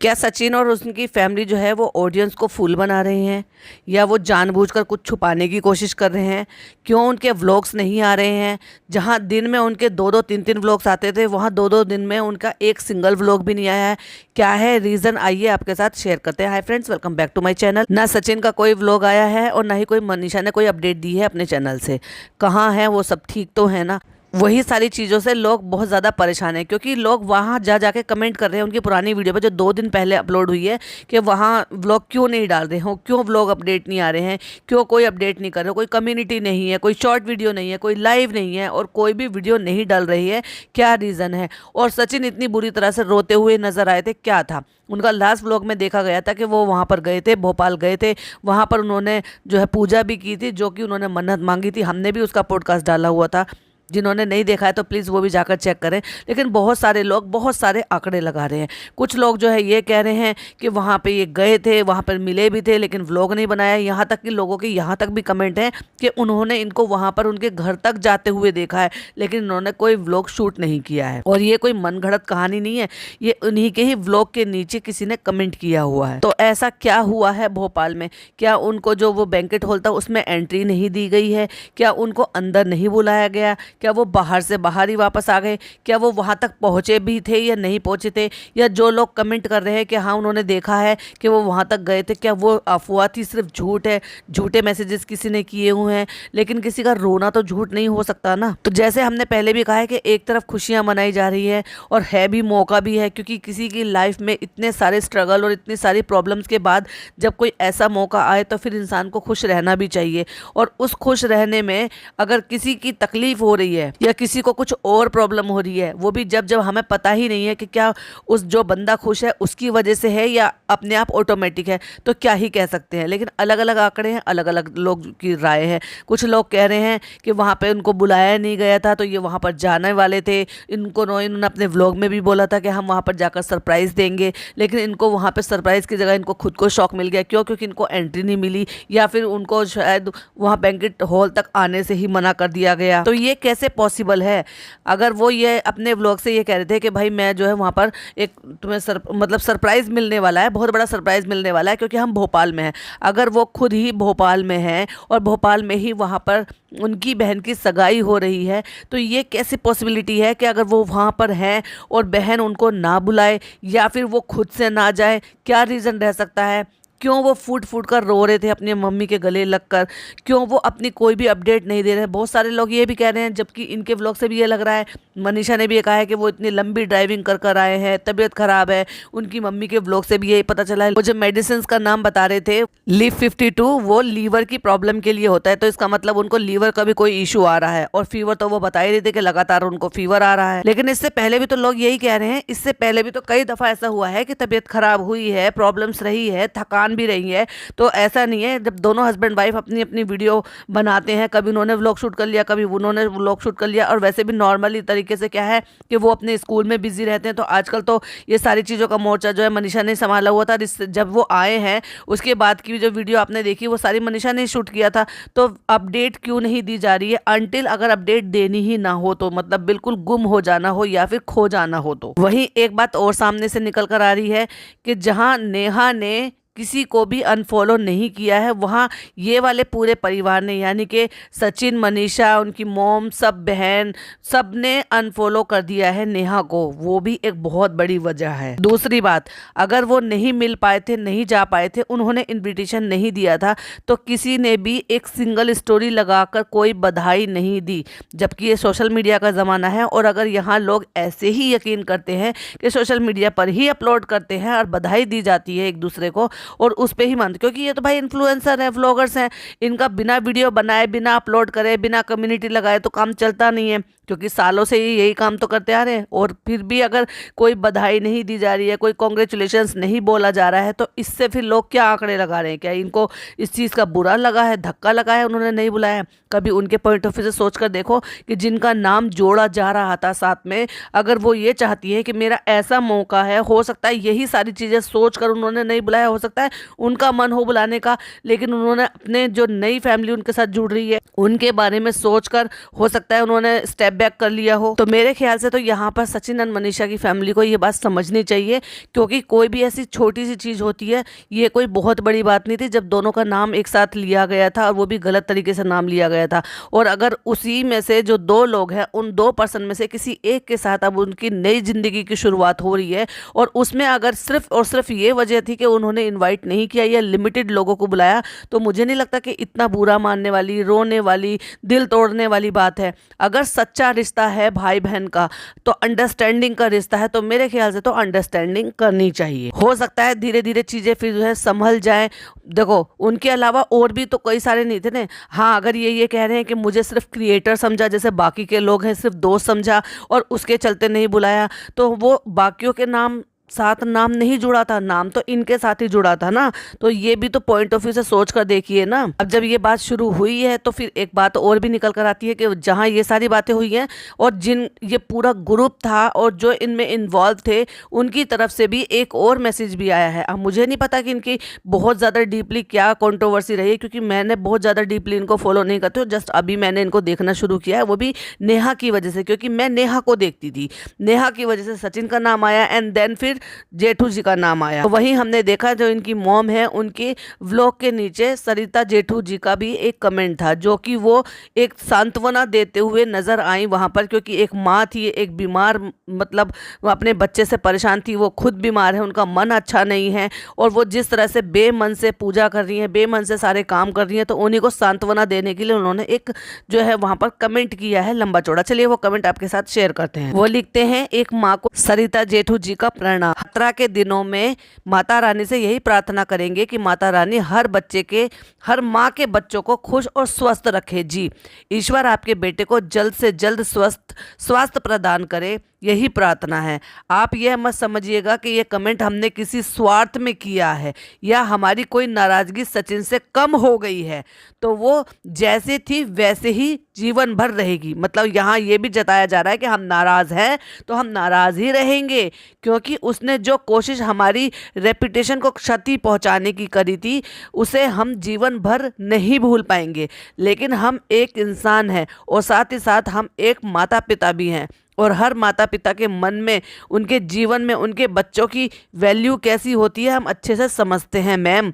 क्या सचिन और उनकी फैमिली जो है वो ऑडियंस को फूल बना रहे हैं, या वो जानबूझकर कुछ छुपाने की कोशिश कर रहे हैं? क्यों उनके व्लॉग्स नहीं आ रहे हैं? जहां दिन में उनके दो दो तीन तीन व्लॉग्स आते थे, वहां दो दो दिन में उनका एक सिंगल व्लॉग भी नहीं आया है। क्या है रीज़न, आइए आपके साथ शेयर करते हैं। Hi friends, welcome back to my channel. ना सचिन का कोई व्लॉग आया है और ना ही कोई मनीषा ने कोई अपडेट दी है अपने चैनल से। कहाँ है वो सब, ठीक तो है ना? वही सारी चीज़ों से लोग बहुत ज़्यादा परेशान हैं, क्योंकि लोग वहाँ जा जाके कमेंट कर रहे हैं उनकी पुरानी वीडियो पे जो 2 दिन पहले अपलोड हुई है कि वहाँ व्लॉग क्यों नहीं डाल रहे हो, क्यों व्लॉग अपडेट नहीं आ रहे हैं, क्यों कोई अपडेट नहीं कर रहे हो, कोई कम्युनिटी नहीं है, कोई शॉर्ट वीडियो नहीं है, कोई लाइव नहीं है और कोई भी वीडियो नहीं डाल रही है। क्या रीज़न है? और सचिन इतनी बुरी तरह से रोते हुए नजर आए थे, क्या था उनका? लास्ट व्लॉग में देखा गया था कि वो वहाँ पर गए थे, भोपाल गए थे, वहाँ पर उन्होंने जो है पूजा भी की थी, जो कि उन्होंने मन्नत मांगी थी। हमने भी उसका पॉडकास्ट डाला हुआ था, जिन्होंने नहीं देखा है तो प्लीज़ वो भी जाकर चेक करें। लेकिन बहुत सारे लोग बहुत सारे आंकड़े लगा रहे हैं। कुछ लोग जो है ये कह रहे हैं कि वहाँ पे ये गए थे, वहाँ पर मिले भी थे, लेकिन व्लॉग नहीं बनाया। यहाँ तक कि लोगों के यहाँ तक भी कमेंट है कि उन्होंने इनको वहाँ पर उनके घर तक जाते हुए देखा है, लेकिन उन्होंने कोई व्लॉग शूट नहीं किया है। और ये कोई मनगढ़ंत कहानी नहीं है, ये उन्हीं के ही व्लॉग के नीचे किसी ने कमेंट किया हुआ है। तो ऐसा क्या हुआ है भोपाल में? क्या उनको जो वो बैंकेट हॉल था उसमें एंट्री नहीं दी गई है? क्या उनको अंदर नहीं बुलाया गया? क्या वो बाहर से बाहर ही वापस आ गए? क्या वो वहाँ तक पहुँचे भी थे या नहीं पहुँचे थे? या जो लोग कमेंट कर रहे हैं कि हाँ उन्होंने देखा है कि वो वहाँ तक गए थे, क्या वो अफवाह थी, सिर्फ झूठ है, झूठे मैसेजेस किसी ने किए हुए हैं? लेकिन किसी का रोना तो झूठ नहीं हो सकता ना। तो जैसे हमने पहले भी कहा है कि एक तरफ खुशियाँ मनाई जा रही है और है भी मौका भी है, क्योंकि किसी की लाइफ में इतने सारे स्ट्रगल और इतनी सारी प्रॉब्लम्स के बाद जब कोई ऐसा मौका आए तो फिर इंसान को खुश रहना भी चाहिए। और उस खुश रहने में अगर किसी की तकलीफ हो रही है या किसी को कुछ और प्रॉब्लम हो रही है, वो भी जब जब हमें पता ही नहीं है कि क्या उस जो बंदा खुश है उसकी वजह से है या अपने आप ऑटोमेटिक है, तो क्या ही कह सकते हैं। लेकिन अलग अलग आंकड़े हैं, अलग अलग लोग की राय है। कुछ लोग कह रहे हैं कि वहाँ पे उनको बुलाया नहीं गया था, तो ये वहाँ पर जाने वाले थे। इन्होंने अपने व्लॉग में भी बोला था कि हम वहाँ पर जाकर सरप्राइज़ देंगे, लेकिन इनको वहाँ पर सरप्राइज़ की जगह इनको खुद को शौक मिल गया। क्यों? क्योंकि इनको एंट्री नहीं मिली, या फिर उनको शायद वहाँ बैंकेट हॉल तक आने से ही मना कर दिया गया। तो ये कैसे पॉसिबल है? अगर वो ये अपने व्लॉग से ये कह रहे थे कि भाई मैं जो है वहाँ पर एक तुम्हें मतलब सरप्राइज़ मिलने वाला है, बहुत बड़ा सरप्राइज़ मिलने वाला है, क्योंकि हम भोपाल में हैं। अगर वो खुद ही भोपाल में हैं और भोपाल में ही वहाँ पर उनकी बहन की सगाई हो रही है, तो ये कैसी पॉसिबिलिटी है कि अगर वो वहाँ पर हैं और बहन उनको ना बुलाए या फिर वो खुद से ना जाए? क्या रीज़न रह सकता है? क्यों वो फूट फूट कर रो रहे थे अपनी मम्मी के गले लगकर? क्यों वो अपनी कोई भी अपडेट नहीं दे रहे हैं? बहुत सारे लोग ये भी कह रहे हैं, जबकि इनके व्लॉग से भी ये लग रहा है, मनीषा ने भी ये कहा है कि वो इतनी लंबी ड्राइविंग कर कर आए हैं, तबीयत खराब है। उनकी मम्मी के व्लॉग से भी यही पता चला है। वो जो मेडिसिन का नाम बता रहे थे लीव 52, वो लीवर की प्रॉब्लम के लिए होता है, तो इसका मतलब उनको लीवर का भी कोई इशू आ रहा है। और फीवर तो वो बता ही रहे थे कि लगातार उनको फीवर आ रहा है। लेकिन इससे पहले भी तो लोग यही कह रहे हैं, इससे पहले भी तो कई दफ़ा ऐसा हुआ है कि तबीयत खराब हुई है, प्रॉब्लम्स रही है, थकान भी रही है। तो ऐसा नहीं है, जब दोनों हस्बैंड वाइफ अपनी अपनी वीडियो बनाते हैं, कभी उन्होंने व्लॉग शूट कर लिया, कभी उन्होंने व्लॉग शूट कर लिया, और वैसे भी नॉर्मली तरीके से क्या है कि वो अपने स्कूल में बिजी रहते हैं। तो आजकल तो ये सारी चीज़ों का मोर्चा जो है मनीषा ने संभाला हुआ था। जब वो आए हैं उसके बाद की जो वीडियो आपने देखी वो सारी मनीषा ने शूट किया था। तो अपडेट क्यों नहीं दी जा रही है? अनटिल अगर अपडेट देनी ही ना हो तो, मतलब बिल्कुल गुम हो जाना हो या फिर खो जाना हो तो। वहीं एक बात और सामने से निकल कर आ रही है कि जहां नेहा ने किसी को भी अनफॉलो नहीं किया है, वहाँ ये वाले पूरे परिवार ने, यानी कि सचिन, मनीषा, उनकी मॉम, सब बहन, सब ने अनफॉलो कर दिया है नेहा को। वो भी एक बहुत बड़ी वजह है। दूसरी बात, अगर वो नहीं मिल पाए थे, नहीं जा पाए थे, उन्होंने इन्विटेशन नहीं दिया था, तो किसी ने भी एक सिंगल स्टोरी लगाकर कोई बधाई नहीं दी। जबकि ये सोशल मीडिया का ज़माना है, और अगर यहाँ लोग ऐसे ही यकीन करते हैं कि सोशल मीडिया पर ही अपलोड करते हैं और बधाई दी जाती है एक दूसरे को और उस पे ही मानते, क्योंकि ये तो भाई इन्फ्लुएंसर है, व्लॉगर्स हैं, इनका बिना वीडियो बनाए, बिना अपलोड करे, बिना कम्युनिटी लगाए तो काम चलता नहीं है, क्योंकि सालों से ही यही काम तो करते आ रहे हैं। और फिर भी अगर कोई बधाई नहीं दी जा रही है, कोई कॉन्ग्रेचुलेशंस नहीं बोला जा रहा है, तो इससे फिर लोग क्या आंकड़े लगा रहे हैं? क्या इनको इस चीज़ का बुरा लगा है, धक्का लगा है, उन्होंने नहीं बुलाया? कभी उनके पॉइंट ऑफ व्यू से सोच कर देखो कि जिनका नाम जोड़ा जा रहा था साथ में, अगर वो ये चाहती है कि मेरा ऐसा मौका है, हो सकता है यही सारी चीज़ें सोच कर उन्होंने नहीं बुलाया, हो सकता है सकता है उनका मन हो बुलाने का, लेकिन उन्होंने अपने जो नई फैमिली उनके साथ जुड़ रही है उनके बारे में सोचकर हो सकता है उन्होंने स्टेप बैक कर लिया हो। तो मेरे ख्याल से तो यहाँ पर सचिन और मनीषा की फैमिली को ये बात समझनी चाहिए, क्योंकि कोई भी ऐसी छोटी सी चीज़ होती है, ये कोई बहुत बड़ी बात नहीं थी जब दोनों का नाम एक साथ लिया गया था और वो भी गलत तरीके से नाम लिया गया था। और अगर उसी में से जो 2 लोग हैं उन 2 पर्सन में से किसी एक के साथ अब उनकी नई जिंदगी की शुरुआत हो रही है और उसमें अगर सिर्फ और सिर्फ ये वजह थी कि उन्होंने इनवाइट नहीं किया या लिमिटेड लोगों को बुलाया, तो मुझे नहीं लगता कि इतना बुरा मानने वाली, रोने वाली, दिल तोड़ने वाली बात है। अगर सच्चा रिश्ता है भाई बहन का, तो अंडरस्टैंडिंग का रिश्ता है, तो मेरे ख्याल से तो अंडरस्टैंडिंग करनी चाहिए। हो सकता है धीरे धीरे चीजें फिर जो है संभल जाए। देखो उनके अलावा और भी तो कई सारे नहीं थे ना। हाँ, अगर ये कह रहे हैं कि मुझे सिर्फ क्रिएटर समझा, जैसे बाकी के लोग हैं सिर्फ दोस्त समझा और उसके चलते नहीं बुलाया, तो वो बाकियों के नाम साथ नाम नहीं जुड़ा था, नाम तो इनके साथ ही जुड़ा था ना। तो ये भी तो पॉइंट ऑफ व्यू से सोच कर देखिए ना। अब जब ये बात शुरू हुई है तो फिर एक बात और भी निकल कर आती है कि जहाँ ये सारी बातें हुई हैं और जिन ये पूरा ग्रुप था और जो इनमें इन्वॉल्व थे उनकी तरफ से भी एक और मैसेज भी आया है। अब मुझे नहीं पता कि इनकी बहुत ज़्यादा डीपली क्या कंट्रोवर्सी रही है, क्योंकि मैंने बहुत ज़्यादा डीपली इनको फॉलो नहीं करती हूँ। जस्ट अभी मैंने इनको देखना शुरू किया है, वो भी नेहा की वजह से, क्योंकि मैं नेहा को देखती थी। नेहा की वजह से सचिन का नाम आया एंड देन फिर जेठू जी का नाम आया। तो वहीं हमने देखा जो इनकी मॉम है उनके व्लॉग के नीचे सरिता जेठू जी का भी एक कमेंट था, जो कि वो एक सांत्वना देते हुए नजर आई वहां पर, क्योंकि एक माँ थी, एक बीमार, मतलब वो अपने बच्चे से परेशान थी, वो खुद बीमार है, उनका मन अच्छा नहीं है और वो जिस तरह से बेमन से पूजा कर रही है, बेमन से सारे काम कर रही है, तो उन्हीं को सांत्वना देने के लिए उन्होंने एक जो है वहां पर कमेंट किया है लंबा चौड़ा। चलिए वो कमेंट आपके साथ शेयर करते हैं। वो लिखते हैं, एक माँ को सरिता जेठू जी का प्रणाम। यात्रा के दिनों में माता रानी से यही प्रार्थना करेंगे कि माता रानी हर माँ के बच्चों को खुश और स्वस्थ रखे। जी, ईश्वर आपके बेटे को जल्द से जल्द स्वास्थ्य प्रदान करे, यही प्रार्थना है। आप यह मत समझिएगा कि यह कमेंट हमने किसी स्वार्थ में किया है या हमारी कोई नाराजगी सचिन से कम हो गई है, तो वो जैसे थी वैसे ही जीवन भर रहेगी। मतलब यहाँ ये भी जताया जा रहा है कि हम नाराज हैं तो हम नाराज ही रहेंगे, क्योंकि उसने जो कोशिश हमारी रेपुटेशन को क्षति पहुंचाने की करी थी उसे हम जीवन भर नहीं भूल पाएंगे। लेकिन हम एक इंसान हैं और साथ ही साथ हम एक माता पिता भी हैं, और हर माता पिता के मन में, उनके जीवन में उनके बच्चों की वैल्यू कैसी होती है हम अच्छे से समझते हैं। मैम,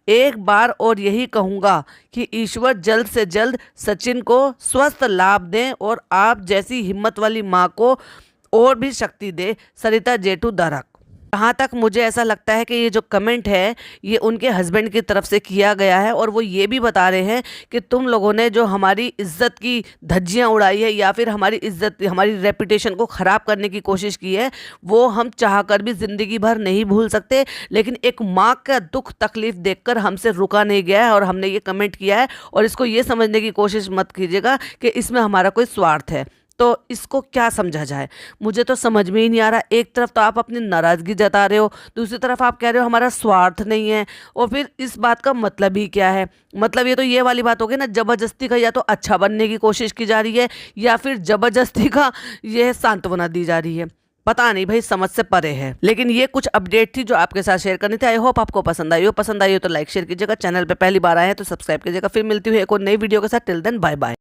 एक बार और यही कहूँगा कि ईश्वर जल्द से जल्द सचिन को स्वस्थ लाभ दें और आप जैसी हिम्मत वाली माँ को और भी शक्ति दे। सरिता जेठू दरक। जहाँ तक मुझे ऐसा लगता है कि ये जो कमेंट है ये उनके हस्बैंड की तरफ से किया गया है, और वो ये भी बता रहे हैं कि तुम लोगों ने जो हमारी इज्जत की धज्जियाँ उड़ाई है या फिर हमारी इज्जत, हमारी रेपुटेशन को ख़राब करने की कोशिश की है, वो हम चाहकर भी ज़िंदगी भर नहीं भूल सकते। लेकिन एक माँ का दुख तकलीफ देखकर हमसे रुका नहीं गया है और हमने ये कमेंट किया है, और इसको ये समझने की कोशिश मत कीजिएगा कि इसमें हमारा कोई स्वार्थ है। तो इसको क्या समझा जाए, मुझे तो समझ में ही नहीं आ रहा। एक तरफ तो आप अपनी नाराज़गी जता रहे हो, दूसरी तरफ आप कह रहे हो हमारा स्वार्थ नहीं है, और फिर इस बात का मतलब ही क्या है? मतलब ये तो ये वाली बात हो गई ना, ज़बरदस्ती का या तो अच्छा बनने की कोशिश की जा रही है या फिर ज़बरदस्ती का यह सांत्वना दी जा रही है। पता नहीं भाई, समझ से परे है। लेकिन ये कुछ अपडेट थी जो आपके साथ शेयर करनी थी। आई होप आपको पसंद आई हो तो लाइक शेयर कीजिएगा। चैनल पे पहली बार आए हैं तो सब्सक्राइब कीजिएगा। फिर मिलती हुई एक और नई वीडियो के साथ। Till then bye bye.